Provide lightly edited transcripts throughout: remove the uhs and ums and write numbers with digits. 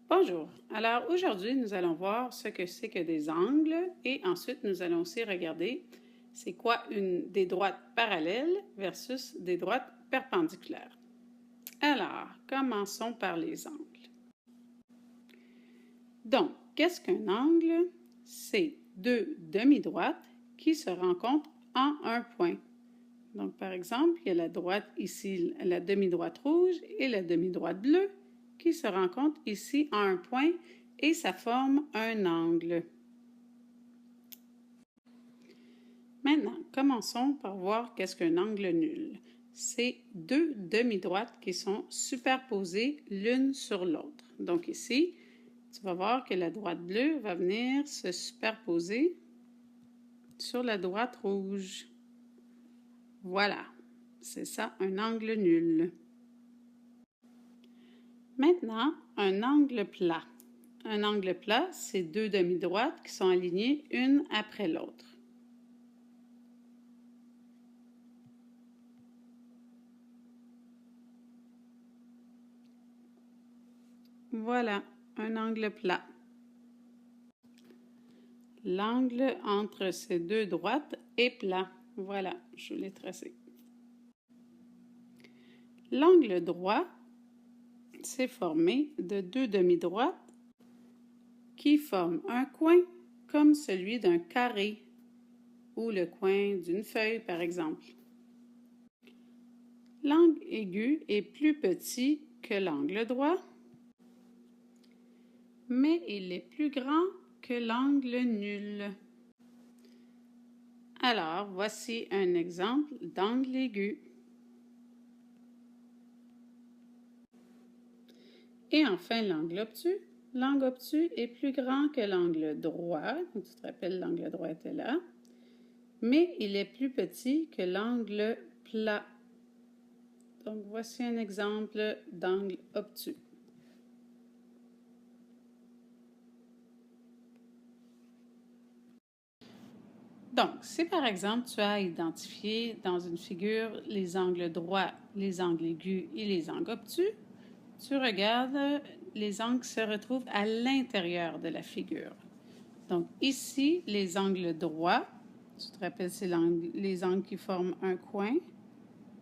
Bonjour. Alors aujourd'hui, nous allons voir ce que c'est que des angles et ensuite nous allons aussi regarder c'est quoi des droites parallèles versus des droites perpendiculaires. Alors, commençons par les angles. Donc, qu'est-ce qu'un angle? C'est deux demi-droites qui se rencontrent en un point. Donc, par exemple, il y a la droite ici, la demi-droite rouge et la demi-droite bleue qui se rencontrent ici en un point et ça forme un angle. Maintenant, commençons par voir qu'est-ce qu'un angle nul. C'est deux demi-droites qui sont superposées l'une sur l'autre. Donc ici, tu vas voir que la droite bleue va venir se superposer sur la droite rouge. Voilà, c'est ça un angle nul. Maintenant, un angle plat. Un angle plat, c'est deux demi-droites qui sont alignées une après l'autre. Voilà, un angle plat. L'angle entre ces deux droites est plat. Voilà, je l'ai tracé. L'angle droit, c'est formé de deux demi-droites qui forment un coin comme celui d'un carré ou le coin d'une feuille, par exemple. L'angle aigu est plus petit que l'angle droit, mais il est plus grand que l'angle nul. Alors, voici un exemple d'angle aigu. Et enfin, l'angle obtus. L'angle obtus est plus grand que l'angle droit. Donc, tu te rappelles, l'angle droit était là. Mais il est plus petit que l'angle plat. Donc, voici un exemple d'angle obtus. Donc, si par exemple tu as identifié dans une figure les angles droits, les angles aigus et les angles obtus, tu regardes les angles qui se retrouvent à l'intérieur de la figure. Donc ici, les angles droits, tu te rappelles, c'est les angles qui forment un coin.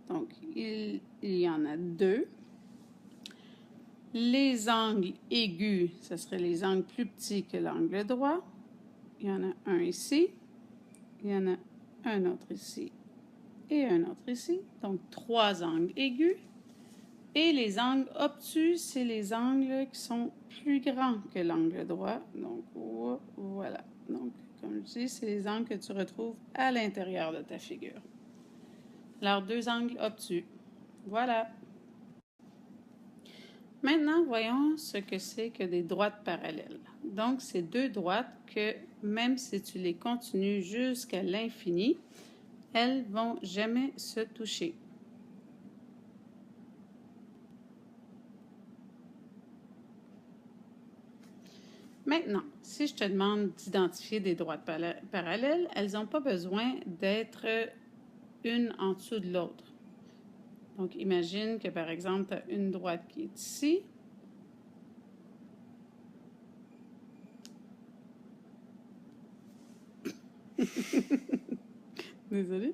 Donc, il y en a deux. Les angles aigus, ce seraient les angles plus petits que l'angle droit. Il y en a un ici. Il y en a un autre ici et un autre ici. Donc, trois angles aigus. Et les angles obtus, c'est les angles qui sont plus grands que l'angle droit. Donc, voilà. Donc, comme je dis, c'est les angles que tu retrouves à l'intérieur de ta figure. Alors, deux angles obtus. Voilà. Maintenant, voyons ce que c'est que des droites parallèles. Donc, c'est deux droites que, même si tu les continues jusqu'à l'infini, elles ne vont jamais se toucher. Maintenant, si je te demande d'identifier des droites parallèles, elles n'ont pas besoin d'être une en dessous de l'autre. Donc, imagine que, par exemple, tu as une droite qui est ici. Désolée.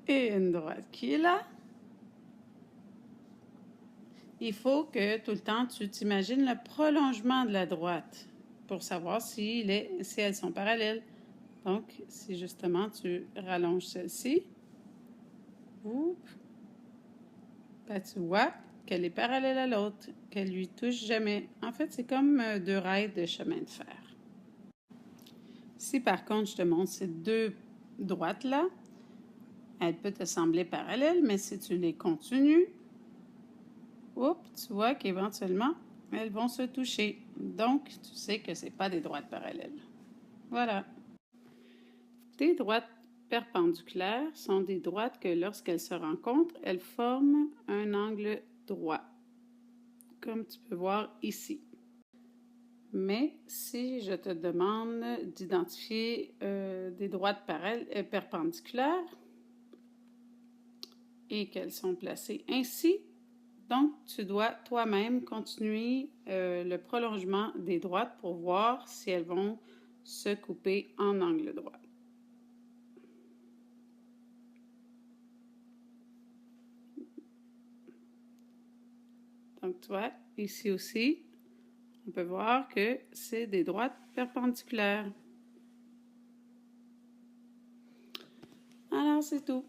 Et une droite qui est là. Il faut que tout le temps, tu t'imagines le prolongement de la droite pour savoir si elles sont parallèles. Donc, si justement tu rallonges celle-ci, ben, tu vois qu'elle est parallèle à l'autre, qu'elle lui touche jamais. En fait, c'est comme deux rails de chemin de fer. Si par contre, je te montre ces deux droites-là, elles peuvent te sembler parallèles, mais si tu les continues, tu vois qu'éventuellement, elles vont se toucher. Donc, tu sais que ce n'est pas des droites parallèles. Voilà. Des droites perpendiculaires sont des droites que lorsqu'elles se rencontrent, elles forment un angle droit, comme tu peux voir ici. Mais si je te demande d'identifier des droites perpendiculaires et qu'elles sont placées ainsi, Donc, tu dois toi-même continuer le prolongement des droites pour voir si elles vont se couper en angle droit. Donc, tu vois, ici aussi, on peut voir que c'est des droites perpendiculaires. Alors, c'est tout.